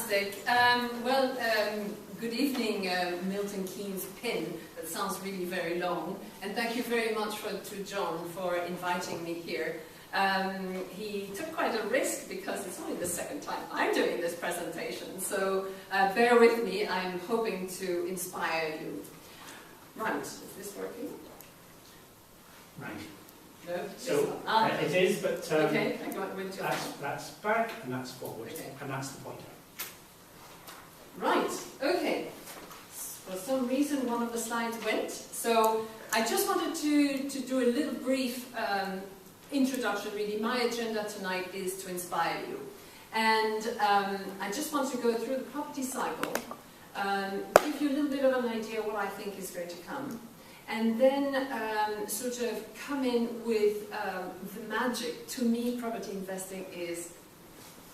Fantastic. Good evening, Milton Keynes pin. That sounds really very long. And thank you very much to John for inviting me here. He took quite a risk because it's only the second time I'm doing this presentation. So bear with me. I'm hoping to inspire you. Right, is this working? Right. No, so it is, but okay, I got with you. That's back and that's forward, okay. And that's the pointer. Right, okay. For some reason one of the slides went, so I just wanted to do a little brief introduction really. My agenda tonight is to inspire you. And I just want to go through the property cycle, give you a little bit of an idea what I think is going to come. And then sort of come in with the magic. To me, property investing is,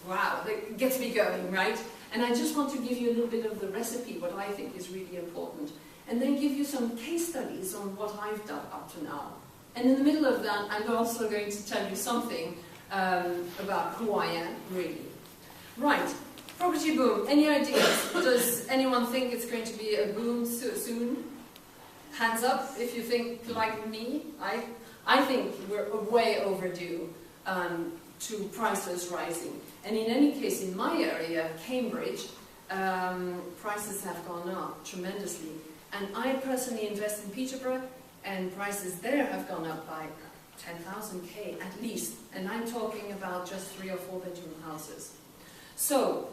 wow, that gets me going, right? And I just want to give you a little bit of the recipe, what I think is really important. And then give you some case studies on what I've done up to now. And in the middle of that, I'm also going to tell you something about who I am, really. Right, property boom. Any ideas? Does anyone think it's going to be a boom soon? Hands up if you think like me. I think we're way overdue to prices rising. And in any case, in my area, Cambridge, prices have gone up tremendously. And I personally invest in Peterborough, and prices there have gone up by 10,000 at least. And I'm talking about just 3 or 4 bedroom houses. So,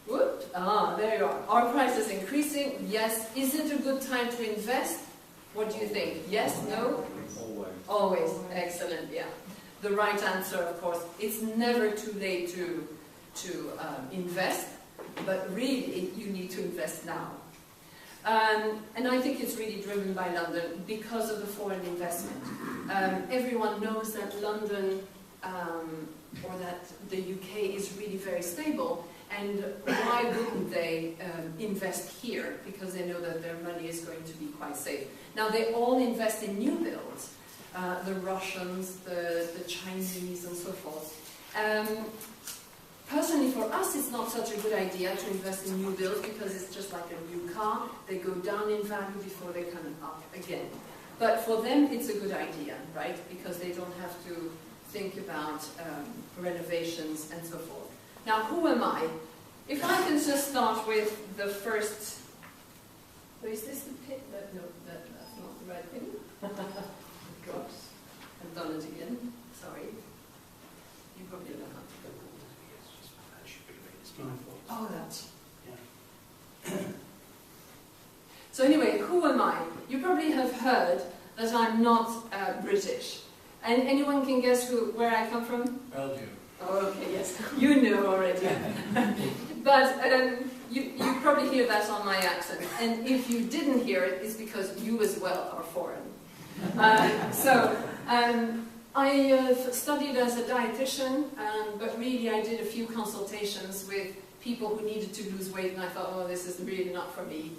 there you are. Are prices increasing? Yes. Is it a good time to invest? What do you think? Yes? No? Always. Always. Excellent, yeah. The right answer, of course, it's never too late to invest, but really you need to invest now. And I think it's really driven by London because of the foreign investment. Everyone knows that London or that the UK is really very stable, and why wouldn't they invest here? Because they know that their money is going to be quite safe. Now they all invest in new builds, the Russians, the Chinese and so forth. Personally for us it's not such a good idea to invest in new builds because it's just like a new car. They go down in value before they come up again. But for them it's a good idea, right? Because they don't have to think about renovations and so forth. Now, who am I? If I can just start with the first... is this the pit? No, that's not the right thing. Gosh, I've done it again. Sorry. You probably don't have to go. Oh, that's... Yeah. So anyway, who am I? You probably have heard that I'm not British. And anyone can guess where I come from? Belgium. Oh, okay, yes. You know already. But you probably hear that on my accent. And if you didn't hear it, it's because you as well are foreign. I studied as a dietitian, but really I did a few consultations with people who needed to lose weight, and I thought, oh, this is really not for me.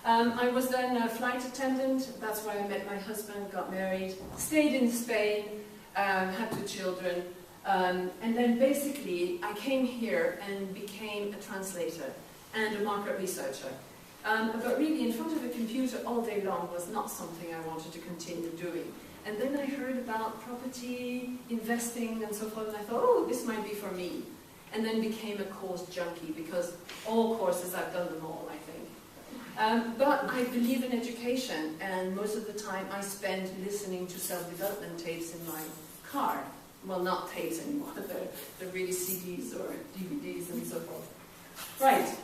I was then a flight attendant. That's where I met my husband, got married, stayed in Spain, had 2 children. And then basically I came here and became a translator and a market researcher. But really in front of a computer all day long was not something I wanted to continue doing. And then I heard about property, investing and so forth, and I thought, oh, this might be for me. And then became a course junkie because all courses, I've done them all, I think. But I believe in education, and most of the time I spend listening to self-development tapes in my car. Well, not tapes anymore, they're really CDs or DVDs and so forth. Right.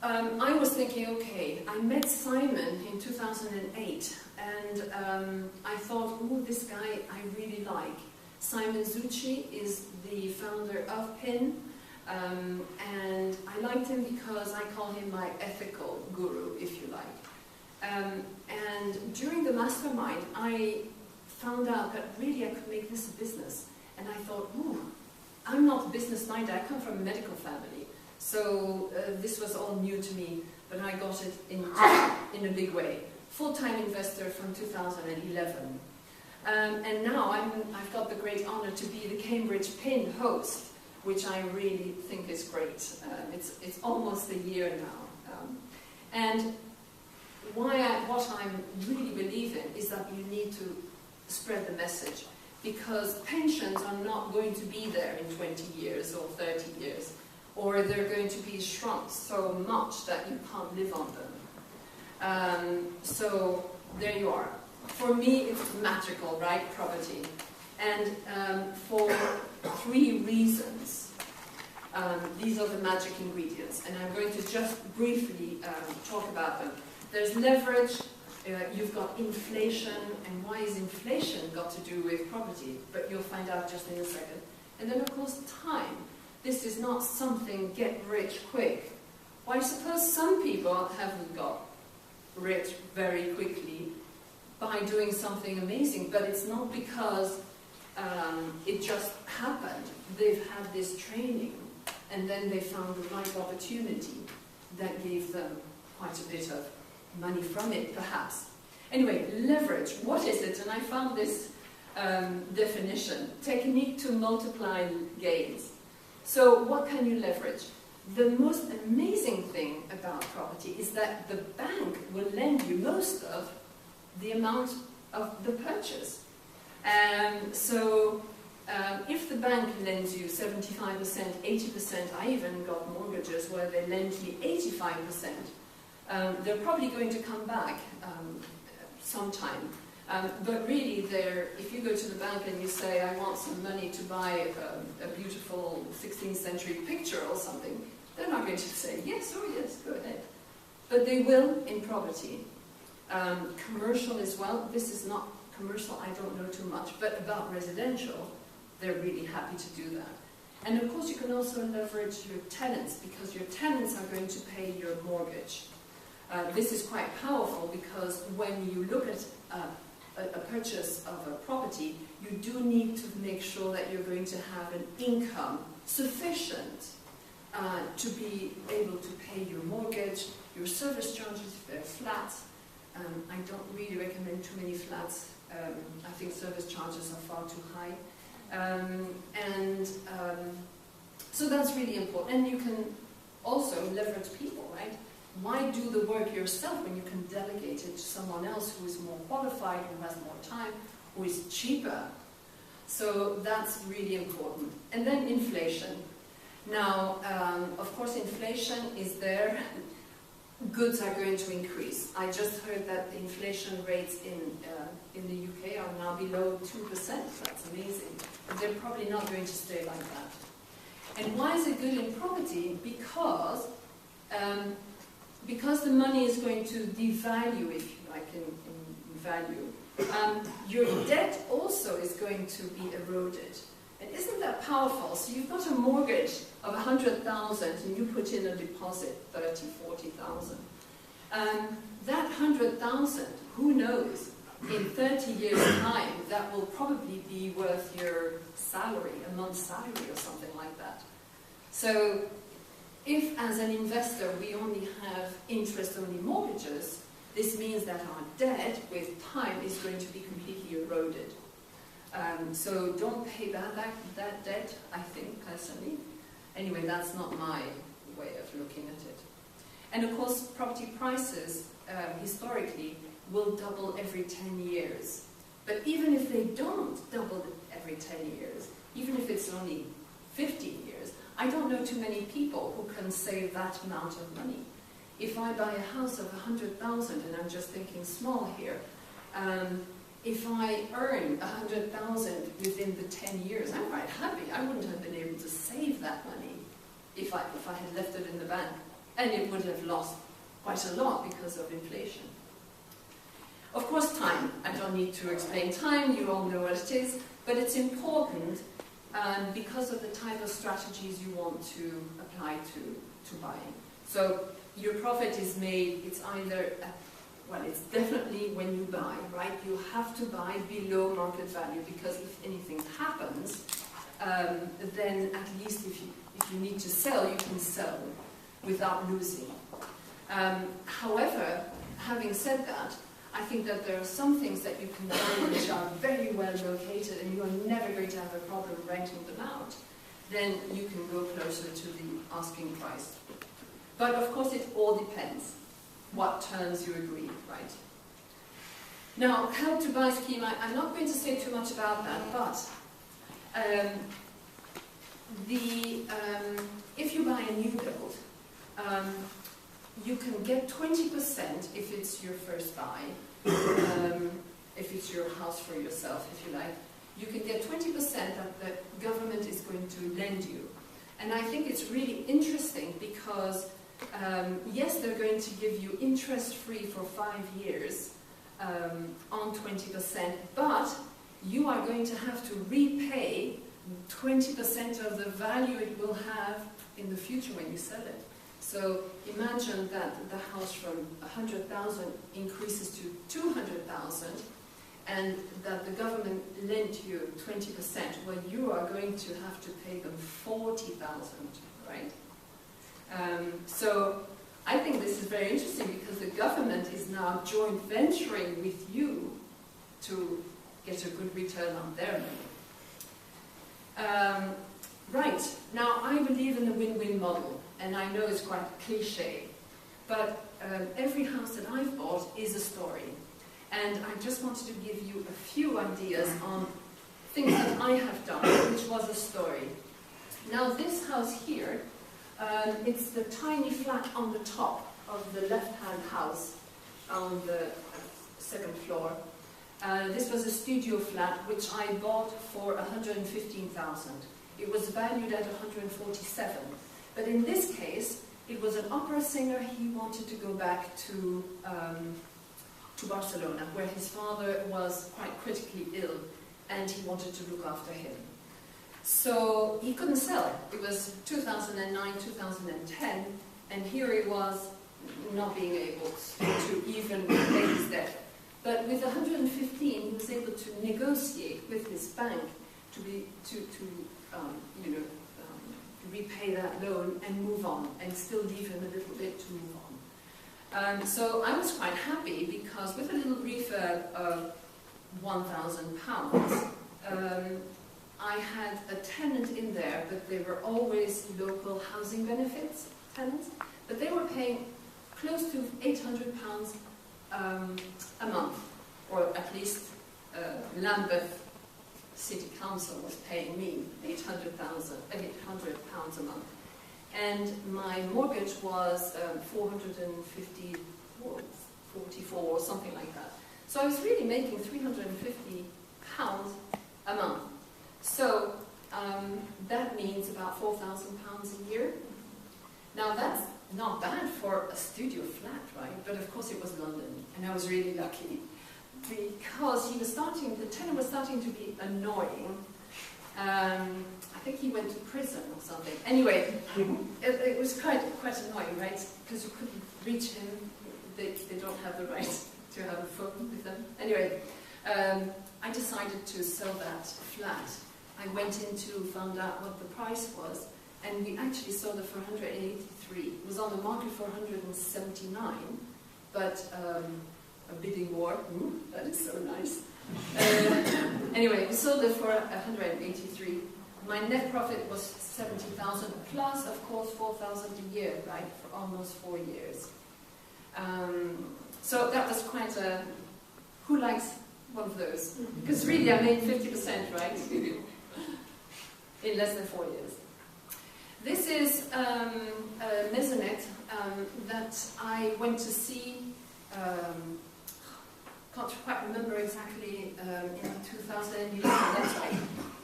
I was thinking, okay, I met Simon in 2008, and I thought, oh, this guy I really like. Simon Zucchi is the founder of PIN, and I liked him because I call him my ethical guru, if you like. And during the mastermind, I found out that really I could make this a business. And I thought, ooh, I'm not business-minded, I come from a medical family. So this was all new to me, but I got it in a big way. Full-time investor from 2011. And now I've got the great honor to be the Cambridge PIN host which I really think is great. It's almost a year now. And what I'm really believe in is that you need to spread the message, because pensions are not going to be there in 20 years or 30 years, or they're going to be shrunk so much that you can't live on them. So there you are. For me, it's magical, right, property. And for 3 reasons, these are the magic ingredients, and I'm going to just briefly talk about them. There's leverage, you've got inflation, and why is inflation got to do with property? But you'll find out just in a second. And then, of course, time. This is not something get rich quick. Well, I suppose some people haven't got rich very quickly by doing something amazing, but it's not because it just happened. They've had this training, and then they found the right opportunity that gave them quite a bit of money from it, perhaps. Anyway, leverage, what is it? And I found this definition: technique to multiply gains. So what can you leverage? The most amazing thing about property is that the bank will lend you most of the amount of the purchase. If the bank lends you 75%, 80%, I even got mortgages where they lend me 85%, they're probably going to come back sometime. But really, if you go to the bank and you say, I want some money to buy a beautiful 16th century picture or something, they're not going to say, yes, oh yes, go ahead. But they will in property. Commercial as well. This is not commercial, I don't know too much, but about residential, they're really happy to do that. And of course, you can also leverage your tenants, because your tenants are going to pay your mortgage. This is quite powerful, because when you look at a purchase of a property, you do need to make sure that you're going to have an income sufficient to be able to pay your mortgage, your service charges if they're flats. I don't really recommend too many flats. I think service charges are far too high. So that's really important. And you can also leverage people, right? Why do the work yourself when you can delegate it to someone else who is more qualified, who has more time, who is cheaper? So that's really important. And then inflation. Now, of course, inflation is there. Goods are going to increase. I just heard that the inflation rates in the UK are now below 2%. That's amazing. But they're probably not going to stay like that. And why is it good in property? Because the money is going to devalue, if you like, in value. Your debt also is going to be eroded. And isn't that powerful? So you've got a mortgage of 100,000 and you put in a deposit, 30, 40,000. That 100,000, who knows, in 30 years' time, that will probably be worth your salary, a month's salary or something like that. So if, as an investor, we only have interest-only mortgages, this means that our debt, with time, is going to be completely eroded. So don't pay back that debt, I think, personally. Anyway, that's not my way of looking at it. And of course, property prices, historically, will double every 10 years. But even if they don't double every 10 years, even if it's only 15 years, I don't know too many people who can save that amount of money. If I buy a house of 100,000, and I'm just thinking small here, if I earn 100,000 within the 10 years, I'm quite happy. I wouldn't have been able to save that money if I had left it in the bank. And it would have lost quite a lot because of inflation. Of course, time. I don't need to explain time. You all know what it is. But it's important because of the type of strategies you want to apply to buying. So your profit is made, it's either well, it's definitely when you buy, right? You have to buy below market value, because if anything happens, then at least if you need to sell, you can sell without losing. However, having said that, I think that there are some things that you can buy which are very well located and you are never going to have a problem renting them out. then you can go closer to the asking price. But of course it all depends what terms you agree, right? Now, Help to Buy scheme, I'm not going to say too much about that, but if you buy a new build, you can get 20% if it's your first buy, if it's your house for yourself, if you like. You can get 20% that the government is going to lend you. And I think it's really interesting because, yes, they're going to give you interest-free for 5 years on 20%, but you are going to have to repay 20% of the value it will have in the future when you sell it. So imagine that the house from 100,000 increases to 200,000, and that the government lent you 20%, well, you are going to have to pay them 40,000, right? So I think this is very interesting because the government is now joint venturing with you to get a good return on their money. Right, now I believe in the win-win model, and I know it's quite cliche, but every house that I've bought is a story. And I just wanted to give you a few ideas on things that I have done, which was a story. Now this house here, it's the tiny flat on the top of the left-hand house on the second floor. This was a studio flat which I bought for 115,000. It was valued at 147. But in this case, it was an opera singer. He wanted to go back to Barcelona, where his father was quite critically ill, and he wanted to look after him. So he couldn't sell it. It was 2009, 2010, and here he was not being able to even pay his debt. But with 115, he was able to negotiate with his bank to repay that loan and move on, and still leave him a little bit to move on. So I was quite happy because with a little refurb of £1,000, I had a tenant in there, but they were always local housing benefits tenants, but they were paying close to £800 a month, or at least Lambeth City Council was paying me £800 a month. And my mortgage was 450 or 44 or something like that. So I was really making £350 a month. So that means about £4,000 a year. Now that's not bad for a studio flat, right? But of course it was London, and I was really lucky because the tenant was starting to be annoying. I think he went to prison or something. Anyway, it was quite annoying, right? Because you couldn't reach him. They don't have the right to have a phone with them. Anyway, I decided to sell that flat. I went into, found out what the price was, and we actually sold it for 183. It was on the market for 179, but a bidding war. That is so nice. Anyway, we sold it for 183. My net profit was 70,000 plus, of course, 4,000 a year, right, for almost 4 years. So that was quite a. Who likes one of those? Because really, I made 50%, right, in less than 4 years. This is a maisonette that I went to see. Can't quite remember exactly, in 2011, that's right.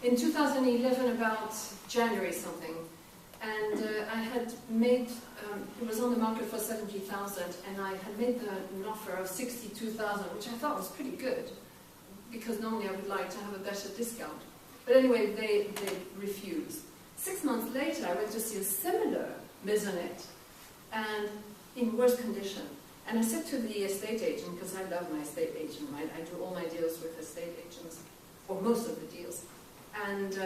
In 2011, about January something, and I had made, it was on the market for 70,000, and I had made an offer of 62,000, which I thought was pretty good, because normally I would like to have a better discount. But anyway, they refused. 6 months later, I went to see a similar maisonette, and in worse condition. And I said to the estate agent, because I love my estate agent, right? I do all my deals with estate agents, or most of the deals. And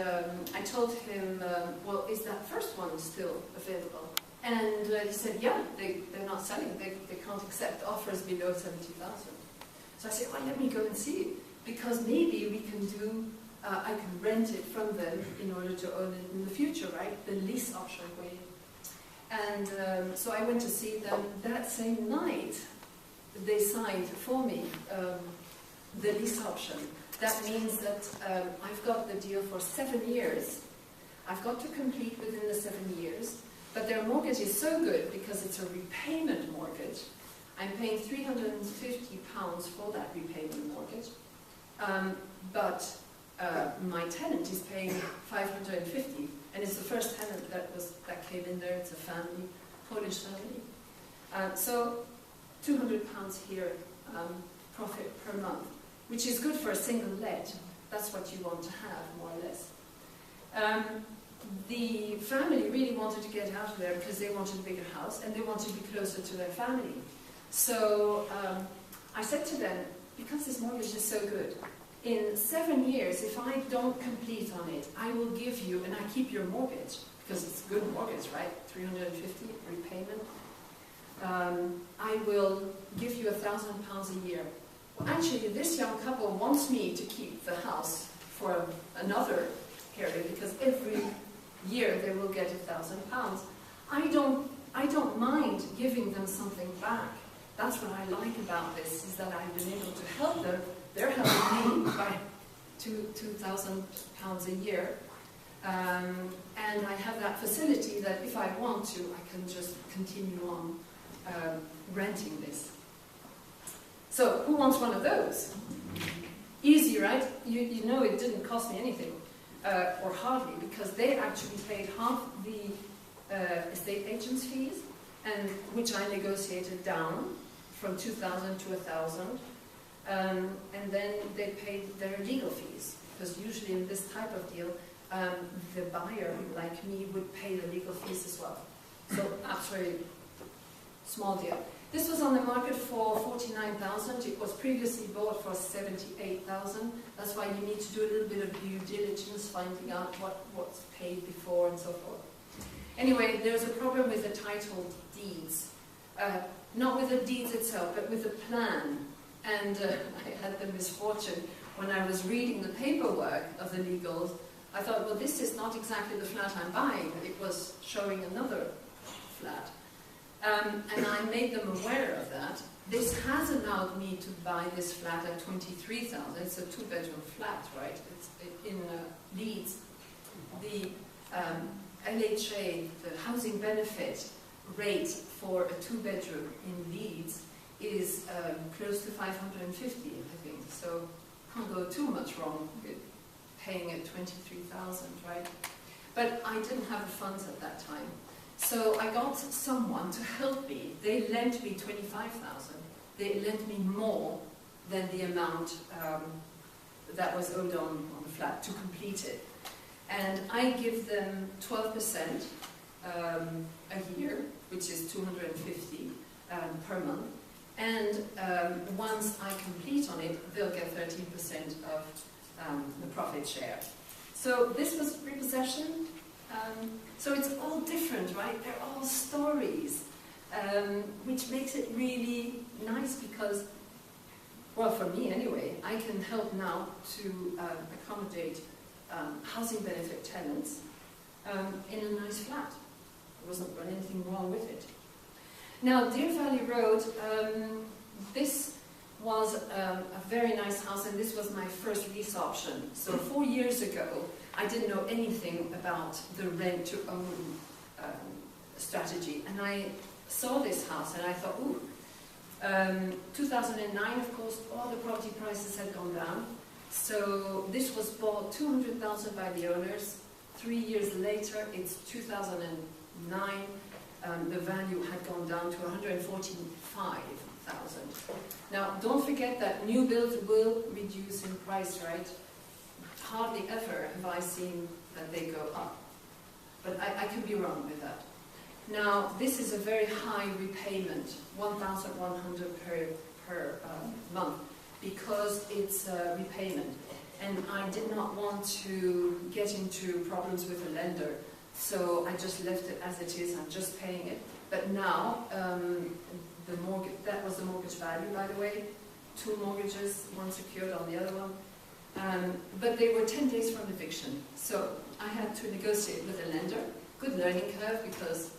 I told him, well, is that first one still available? And he said, yeah, they're not selling. They can't accept offers below 70,000. So I said, well, let me go and see, because maybe we can do I can rent it from them in order to own it in the future, right? The lease option way. And so I went to see them that same night. They signed for me the lease option. That means that I've got the deal for 7 years. I've got to complete within the 7 years, but their mortgage is so good because it's a repayment mortgage. I'm paying £350 for that repayment mortgage, but my tenant is paying £550, and it's the first tenant that came in there. It's a family, Polish family. So £200 here profit per month, which is good for a single let. That's what you want to have, more or less. The family really wanted to get out of there because they wanted a bigger house and they wanted to be closer to their family. So I said to them, because this mortgage is so good, in 7 years, if I don't complete on it, I will give you, and I keep your mortgage, because it's a good mortgage, right? 350 repayment. I will give you £1,000 a year. Well, actually, this young couple wants me to keep the house for another period, because every year they will get £1,000. I don't mind giving them something back. That's what I like about this, is that I've been able to help them. They're helping me by £2,000 a year. And I have that facility that if I want to, I can just continue on renting this. So, who wants one of those? Easy, right? You know it didn't cost me anything, or hardly, because they actually paid half the estate agent's fees, and which I negotiated down from 2,000 to 1,000, and then they paid their legal fees, because usually in this type of deal, the buyer, like me, would pay the legal fees as well. So that's very small deal. This was on the market for 49,000. It was previously bought for 78,000. That's why you need to do a little bit of due diligence, finding out what's paid before and so forth. Anyway, there's a problem with the title deeds. Not with the deeds itself, but with the plan. And I had the misfortune, when I was reading the paperwork of the legals, I thought, well, this is not exactly the flat I'm buying. It was showing another flat. And I made them aware of that. This has allowed me to buy this flat at 23,000. It's a two-bedroom flat, right? It's in Leeds. The LHA, the housing benefit rate for a two-bedroom in Leeds is close to 550, I think. So can't go too much wrong with paying at 23,000, right? But I didn't have the funds at that time. So I got someone to help me. They lent me 25,000. They lent me more than the amount that was owed on the flat to complete it. And I give them 12% a year, which is 250 per month. And once I complete on it, they'll get 13% of the profit share. So this was repossession. So it's all different, right? They're all stories, which makes it really nice because, well, for me anyway, I can help now to accommodate housing benefit tenants in a nice flat. There wasn't anything wrong with it. Now, Deer Valley Road, this was a very nice house, and this was my first lease option. So 4 years ago, I didn't know anything about the rent-to-own strategy, and I saw this house and I thought, ooh, 2009, of course, all the property prices had gone down. So this was bought 200,000 by the owners. 3 years later, it's 2009. The value had gone down to 145,000. Now, don't forget that new builds will reduce in price, right? Hardly ever have I seen that they go up. But I could be wrong with that. Now, this is a very high repayment, 1,100 per month, because it's a repayment. And I did not want to get into problems with the lender, so I just left it as it is. I'm just paying it. But now, the mortgage, that was the mortgage value, by the way. 2 mortgages, one secured on the other one. But they were 10 days from eviction. So I had to negotiate with a lender. Good learning curve because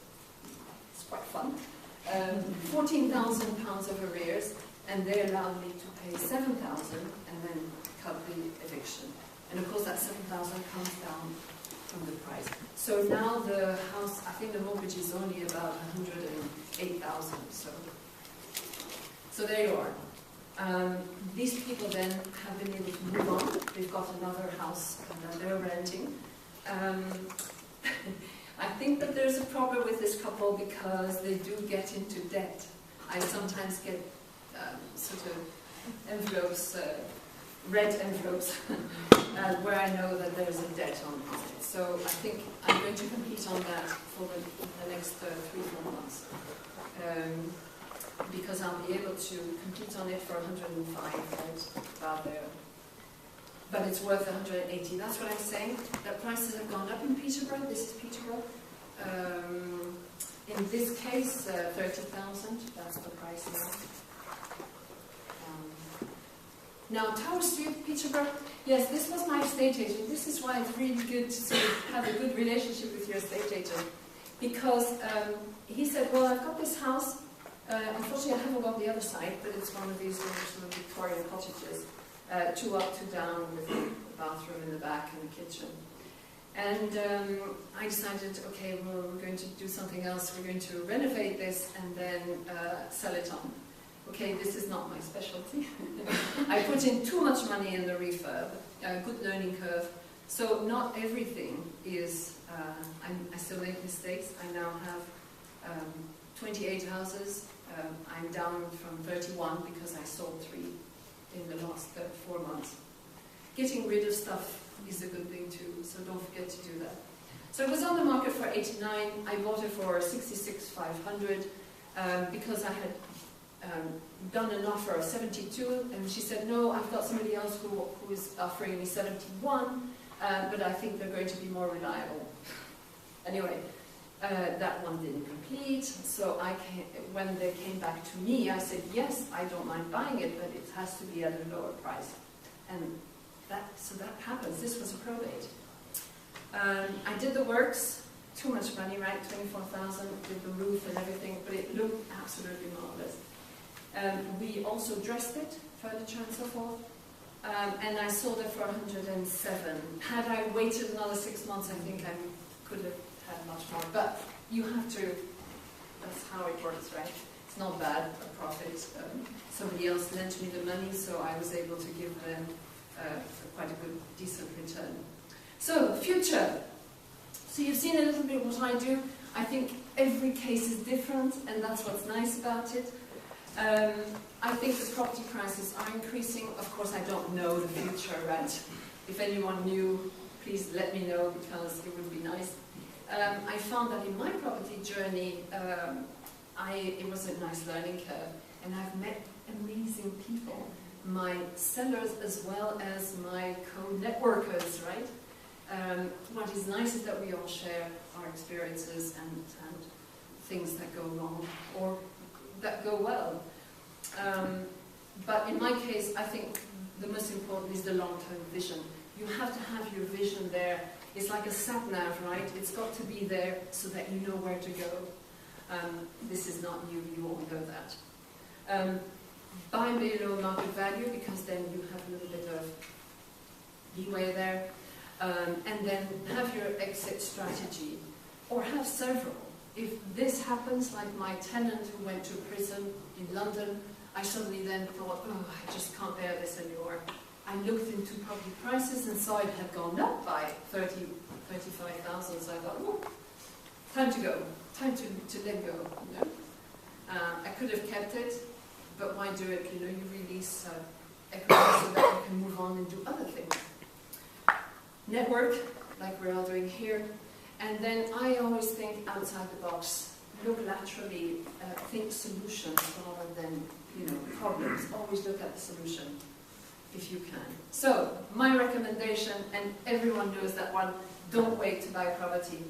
it's quite fun. £14,000 of arrears, and they allowed me to pay £7,000 and then cut the eviction. And of course that £7,000 comes down from the price. So now the house, I think the mortgage is only about £108,000. So there you are. These people then have been able to move on. They've got another house that they're renting. I think that there's a problem with this couple because they do get into debt. I sometimes get sort of envelopes, red envelopes, where I know that there's a debt on it. So I think I'm going to complete on that for the next 3-4 months. Because I'll be able to complete on it for 105, right, about there. But it's worth 180. That's what I'm saying. The prices have gone up in Peterborough. This is Peterborough. In this case, 30,000. That's the price now. Now, Tower Street, Peterborough. Yes, this was my estate agent. This is why it's really good to have a good relationship with your estate agent, because he said, "Well, I've got this house. Unfortunately, I haven't got the other side, but it's one of these little Victorian cottages, 2 up, 2 down, with a bathroom in the back and a kitchen." And I decided, okay, well, we're going to do something else. We're going to renovate this and then sell it on. Okay, this is not my specialty. I put in too much money in the refurb, good learning curve. So not everything is, I still make mistakes. I now have 28 houses. I'm down from 31 because I sold 3 in the last 4 months. Getting rid of stuff is a good thing too, so don't forget to do that. So it was on the market for 89. I bought it for 66,500 because I had done an offer of 72, and she said, "No, I've got somebody else who is offering me 71, but I think they're going to be more reliable." Anyway. That one didn't complete, so when they came back to me, I said, "Yes, I don't mind buying it, but it has to be at a lower price." And so that happens. This was a probate. I did the works, too much money, right? 24,000, did the roof and everything, but it looked absolutely marvelous. We also dressed it, furniture and so forth, and I sold it for 107. Had I waited another 6 months, I think I could have had much more, but you have to, that's how it works, right? It's not bad, a profit. Somebody else lent me the money, so I was able to give them quite a good, decent return. So, future. So you've seen a little bit what I do. I think every case is different, and that's what's nice about it. I think the property prices are increasing. Of course, I don't know the future, right? If anyone knew, please let me know, because it would be nice. I found that in my property journey, it was a nice learning curve, and I've met amazing people, my sellers as well as my co-networkers, right? What is nice is that we all share our experiences and things that go wrong or that go well. But in my case, I think the most important is the long-term vision. You have to have your vision there. It's like a sat-nav, right? It's got to be there so that you know where to go. This is not new, you all know that. Buy below market value, because then you have a little bit of leeway there. And then have your exit strategy, or have several. If this happens, like my tenant who went to prison in London, I suddenly then thought, oh, I just can't bear this anymore. I looked into property prices and saw it had gone up by 35,000, so I thought, oh, time to go, time to let go. You know? I could have kept it, but why do it? You know, you release equity so that you can move on and do other things. Network, like we're all doing here, and then I always think outside the box, look laterally, think solutions rather than, you know, problems. Always look at the solution if you can. So, my recommendation, and everyone knows that one, don't wait to buy property.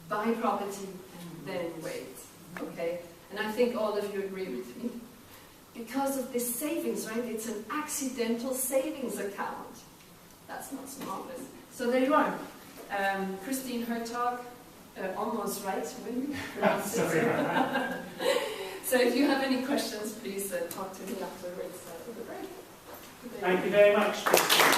Buy property and then wait, okay? And I think all of you agree with me. Because of this savings, right? It's an accidental savings account. That's not so marvelous. So there you are. Christine Hertog, almost right when you pronounce it. Sorry about that. So if you have any questions, please talk to me afterwards. Thank you very much, Christine.